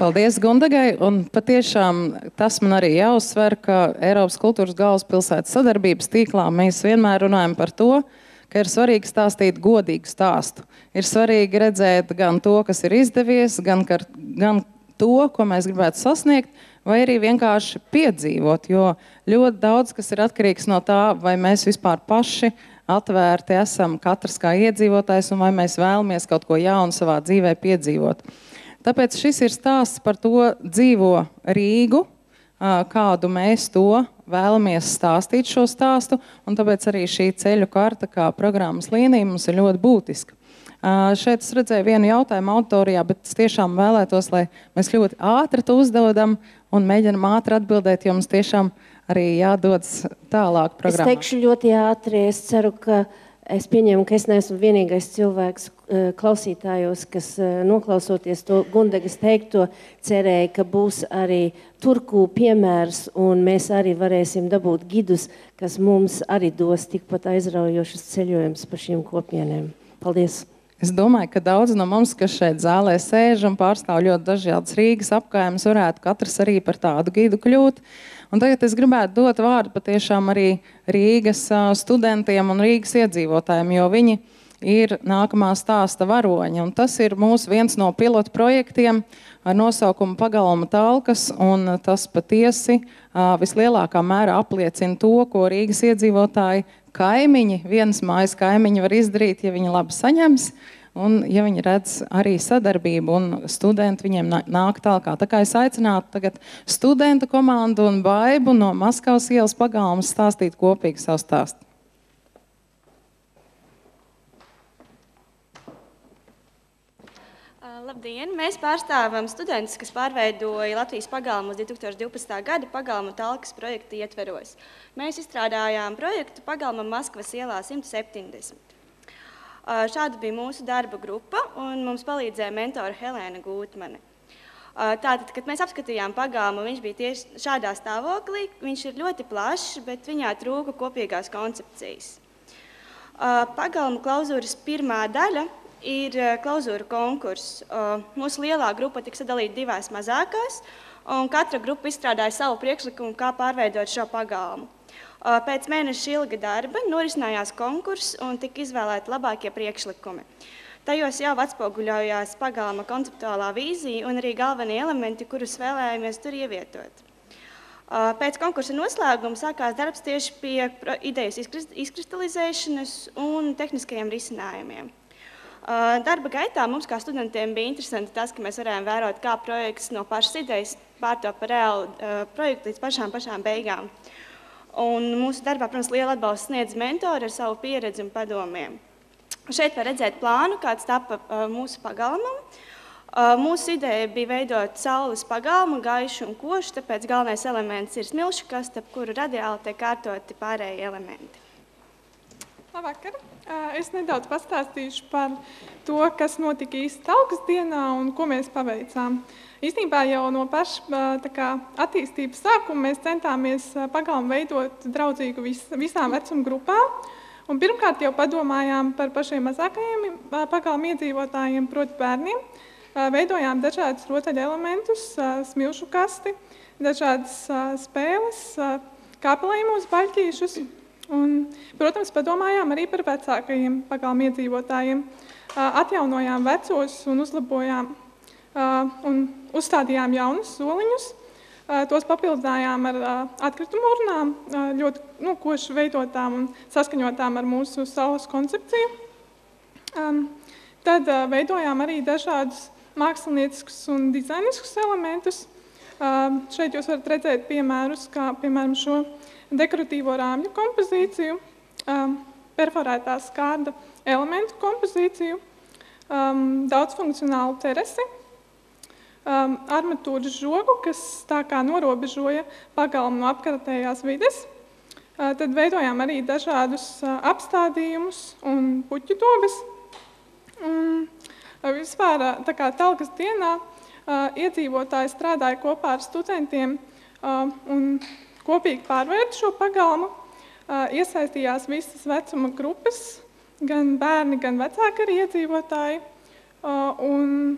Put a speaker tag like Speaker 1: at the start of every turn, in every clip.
Speaker 1: Paldies Gundagai, un patiešām tas man arī jāuzsver, ka Eiropas kultūras galvaspilsētas sadarbības tīklā mēs vienmēr runājam par to, ka ir svarīgi stāstīt godīgu stāstu. Ir svarīgi redzēt gan to, kas ir izdevies, gan to, ko mēs gribētu sasniegt, vai arī vienkārši piedzīvot, jo ļoti daudz, kas ir atkarīgs no tā, vai mēs vispār paši atvērti esam katrs kā iedzīvotājs, un vai mēs vēlamies kaut ko jaunu savā dzīvē piedzīvot. Tāpēc šis ir stāsts par to dzīvo Rīgu, kādu mēs to vēlamies stāstīt šo stāstu, un tāpēc arī šī ceļu karta kā programmas līnija mums ir ļoti būtiska. Šeit es redzēju vienu jautājumu auditorijā, bet es tiešām vēlētos, lai mēs ļoti ātri to uzdodam un mēģinam ātri atbildēt, jo mums tiešām arī jādodas tālāk programmā.
Speaker 2: Es teikšu ļoti ātri, es ceru, ka es pieņemu, ka es neesmu vienīgais cilvēks klausītājos, kas noklausoties to Gundagas teikto, cerēja, ka būs arī Turku piemērs, un mēs arī varēsim dabūt gidus, kas mums arī dos tikpat aizraujošas ceļojumus pa šīm kopienēm. Paldies!
Speaker 1: Es domāju, ka daudz no mums, kas šeit zālē sēž un pārstāv ļoti dažādas Rīgas apkaimes, varētu katrs arī par tādu gidu kļūt. Un tagad es gribētu dot vārdu patiešām arī Rīgas studentiem un Rīgas iedzīvotājiem, jo viņi ir nākamā stāsta varoņi. Un tas ir mūsu viens no pilotu projektiem ar nosaukumu Pagalma talkas, un tas patiesi vislielākā mērā apliecina to, ko Rīgas iedzīvotāji kaimiņi, vienas mājas kaimiņi var izdarīt, ja viņi labi saņems, un ja viņi redz arī sadarbību, un studenti viņiem nāk talkā. Tā kā es aicinātu tagad studentu komandu un Baibu no Maskavas ielas Pagalmas stāstīt kopīgi savu stāstu.
Speaker 3: Labdien! Mēs pārstāvam studentus, kas pārveidoja Latvijas Pagalmu uz 2012. gada Pagalma talkas projekta ietveros. Mēs izstrādājām projektu Pagalma Maskavas ielā 170. Šāda bija mūsu darba grupa, un mums palīdzēja mentora Helēna Gūtmane. Tātad, kad mēs apskatījām Pagalmu, viņš bija tieši šādā stāvoklī. Viņš ir ļoti plašs, bet viņā trūka kopīgās koncepcijas. Pagalma klauzūras pirmā daļa ir klauzūra konkurss. Mūsu lielā grupa tika sadalīta divās mazākās, un katra grupa izstrādāja savu priekšlikumu, kā pārveidot šo Pagalmu. Pēc mēneša ilga darba norisinājās konkurss un tika izvēlēti labākie priekšlikumi. Tajos jau atspoguļojās Pagalma konceptuālā vīzija un arī galvenie elementi, kurus vēlējāmies tur ievietot. Pēc konkursa noslēguma sākās darbs tieši pie idejas izkristalizēšanas un tehniskajiem risinājumiem. Darba gaitā mums kā studentiem bija interesanti tas, ka mēs varējām vērot, kā projekts no pašas idejas pārtop par reālu projektu līdz pašām beigām. Un mūsu darbā, protams, liela atbalsts sniedz mentori ar savu pieredzi un padomiem. Šeit var redzēt plānu, kāds tapa mūsu pagalmam. Mūsu ideja bija veidot saules pagalmu, gaišu un košu, tāpēc galvenais elements ir smilšu kaste, ap kuru radiāli tiek kārtoti pārējie elementi.
Speaker 4: Labvakar! Es nedaudz pastāstīšu par to, kas notika īsti talkas dienā un ko mēs paveicām. Īstenībā jau no paša attīstības sākuma mēs centāmies pagalmu veidot draudzīgu visām vecuma grupām. Un pirmkārt jau padomājām par pašiem mazākajiem pagalmu iedzīvotājiem, proti bērniem. Veidojām dažādus rotaļu elementus, smilšu kasti, dažādas spēles, kāpelējumos baļķīšus. Un, protams, padomājām arī par vecākajiem pagalmu iedzīvotājiem. Atjaunojām vecos un uzlabojām un uzstādījām jaunus soliņus. Tos papildinājām ar atkritumu urnām, ļoti koši veidotām un saskaņotām ar mūsu saules koncepciju. Tad veidojām arī dažādus mākslinieciskus un dizainiskus elementus. Šeit jūs varat redzēt piemērus, kā piemēram šo dekoratīvo rāmju kompozīciju, perforētā skārda elementu kompozīciju, daudzfunkcionālu terasi, armatūras žogu, kas tā kā norobežoja pagalmu no apkārtējās vides. Tad veidojām arī dažādus apstādījumus un puķu dobes. Vispār tā kā talkas dienā iedzīvotāji strādāja kopā ar studentiem un kopīgi pārvērta šo pagalmu, iesaistījās visas vecuma grupas, gan bērni, gan vecāki arī iedzīvotāji. Un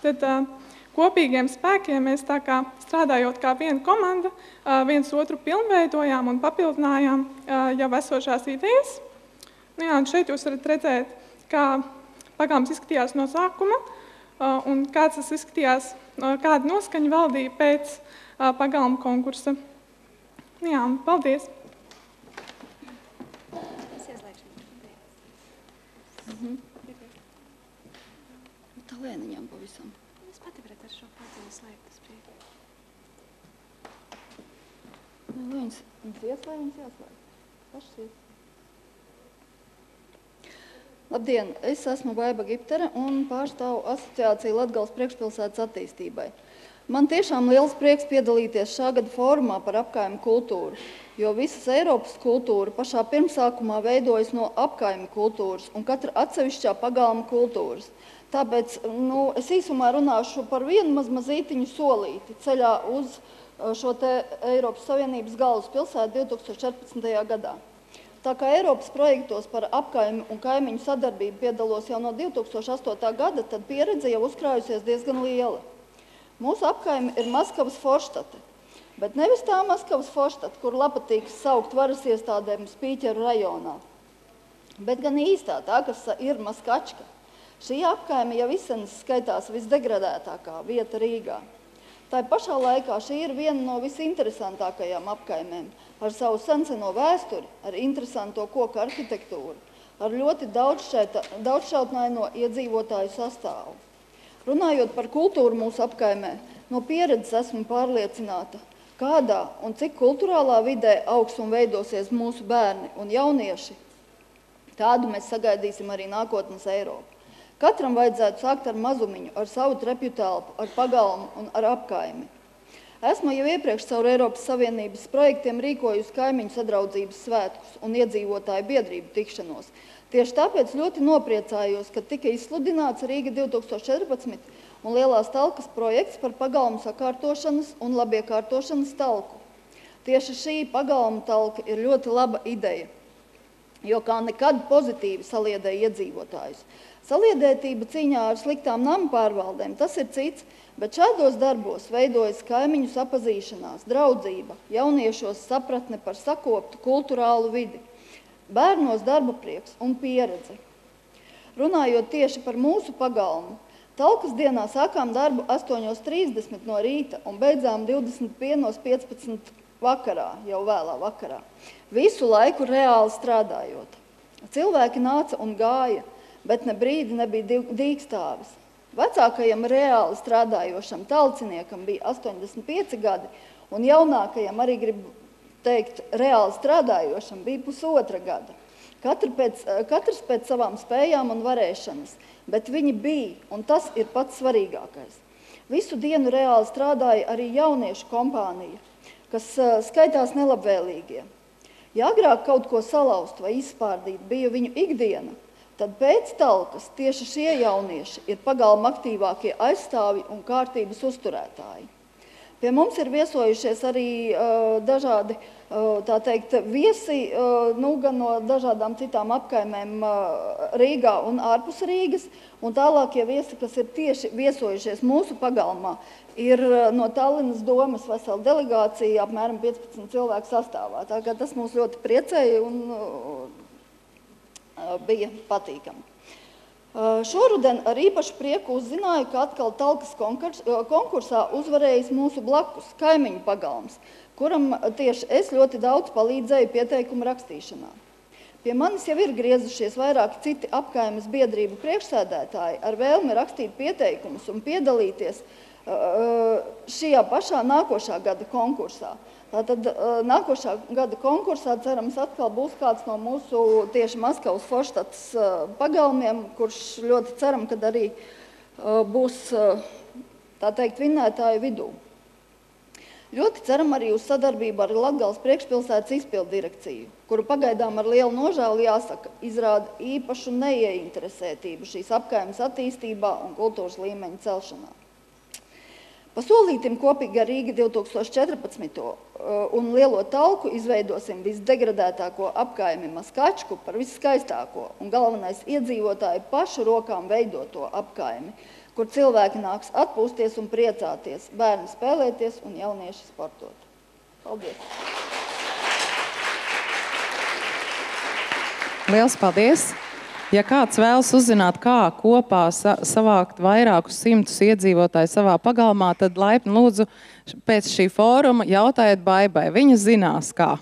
Speaker 4: tad kopīgiem spēkiem mēs tā kā strādājot kā viena komanda, viens otru pilnveidojām un papildinājām jau esošās idejas. Nu jā, un šeit jūs varat redzēt, kā pagalms izskatījās no sākuma un kāds tas izskatījās, kāda noskaņa valdīja pēc pagalma konkursa. Nu jā, un paldies!
Speaker 5: Tā lēniņām pavisam.
Speaker 3: Es pati varētu ar šo paciņu slēgt uz priekšu.
Speaker 5: Viņas ies vai viņas jāslēg? Pašas ies. Labdien, es esmu Baiba Giptere un pārstāvu asociāciju Latgales priekšpilsētas attīstībai. Man tiešām liels prieks piedalīties šā gada fórumā par apkaimi kultūru, jo visas Eiropas kultūra pašā pirmsākumā veidojas no apkaimi kultūras un katra atsevišķā pagalma kultūras. Tāpēc es īsumā runāšu par vienu mazītiņu solīti ceļā uz šo te Eiropas Savienības galvaspilsētu 2014. gadā. Tā kā Eiropas projektos par apkaimi un kaimiņu sadarbību piedalos jau no 2008. gada, tad pieredze jau uzkrājusies diezgan liela. Mūsu apkaimi ir Maskavas Forštate, bet nevis tā Maskavas Forštate, kur patīk saukt varas iestādēm Spīķeru rajonā, bet gan īstā tā, kas ir Maskačka. Šī apkaime jau izsenis skaitās visdegradētākā vieta Rīgā. Tā pašā laikā šī ir viena no visinteresantākajām apkaimēm, ar savu senseno vēsturi, ar interesanto koku arhitektūru, ar ļoti daudzšķautnaino iedzīvotāju sastāvu. Runājot par kultūru mūsu apkaimē, no pieredzes esmu pārliecināta, kādā un cik kulturālā vidē augs un veidosies mūsu bērni un jaunieši, tādu mēs sagaidīsim arī nākotnes Eiropu. Katram vajadzētu sākt ar mazumiņu, ar savu trepju telpu, ar pagalmu un ar apkaimi. Esmu jau iepriekš caur Eiropas Savienības projektiem rīkojusi kaimiņu sadraudzības svētkus un iedzīvotāju biedrību tikšanos. Tieši tāpēc ļoti nopriecājos, ka tika izsludināts Rīga 2014 un Lielās talkas projekts par pagalmu sakārtošanas un labiekārtošanas talku. Tieši šī pagalmu talka ir ļoti laba ideja, jo kā nekad pozitīvi saliedēja iedzīvotājus. Saliedētība cīņā ar sliktām namu pārvaldēm, tas ir cits, bet šādos darbos veidojas kaimiņu sapazīšanās, draudzība, jauniešos sapratne par sakoptu kulturālu vidi, bērnos darba prieks un pieredze. Runājot tieši par mūsu pagalmu, talkas dienā sākām darbu 8:30 no rīta un beidzām 21:15 vakarā, jau vēlā vakarā. Visu laiku reāli strādājot. Cilvēki nāca un gāja, bet ne brīdi nebija dīkstāvis. Vecākajam reāli strādājošam talciniekam bija 85 gadi, un jaunākajam, arī gribu teikt, reāli strādājošam bija 1,5 gada. Katrs pēc savām spējām un varēšanas, bet viņi bija, un tas ir pats svarīgākais. Visu dienu reāli strādāja arī jauniešu kompānija, kas skaitās nelabvēlīgie. Ja agrāk kaut ko salauzt vai izspārdīt bija viņu ikdiena, tad pēc talkas tieši šie jaunieši ir pagalma aktīvākie aizstāvi un kārtības uzturētāji. Pie mums ir viesojušies arī dažādi, tā teikt, viesi, gan no dažādām citām apkaimēm Rīgā un ārpus Rīgas, un tālākie viesi, kas ir tieši viesojušies mūsu pagalmā, ir no Tallinas domas vesela delegācija, apmēram 15 cilvēku sastāvā. Tā kā tas mūs ļoti priecēja un bija patīkami. Šoruden ar īpašu prieku uzzināju, ka atkal talkas konkursā uzvarējis mūsu blakus kaimiņu pagalms, kuram tieši es ļoti daudz palīdzēju pieteikumu rakstīšanā. Pie manis jau ir griezušies vairāki citi apkaimes biedrību priekšsēdētāji ar vēlmi rakstīt pieteikumus un piedalīties šajā pašā nākošā gada konkursā. Tātad nākošā gada konkursā, cerams, atkal būs kāds no mūsu tieši Maskavas Forštates pagalmiem, kurš ļoti ceram, kad arī būs, tā teikt, vinnētāju vidū. Ļoti ceram arī uz sadarbību ar Latgales priekšpilsētas izpildu direkciju, kuru pagaidām ar lielu nožēlu jāsaka, izrāda īpašu neieinteresētību šīs apkaimes attīstībā un kultūras līmeņa celšanā. Pa solītim kopīgi ar Rīga 2014. Un Lielo talku izveidosim visdegradētāko apkaimi Maskačku par visskaistāko un galvenais iedzīvotāju pašu rokām veidoto apkaimi, kur cilvēki nāks atpūsties un priecāties, bērni spēlēties un jaunieši sportot. Paldies!
Speaker 1: Liels paldies! Ja kāds vēlas uzzināt, kā kopā savākt vairākus simtus iedzīvotāju savā pagalmā, tad laipni lūdzu pēc šī fóruma jautājiet Baibai. Viņa zinās, kā.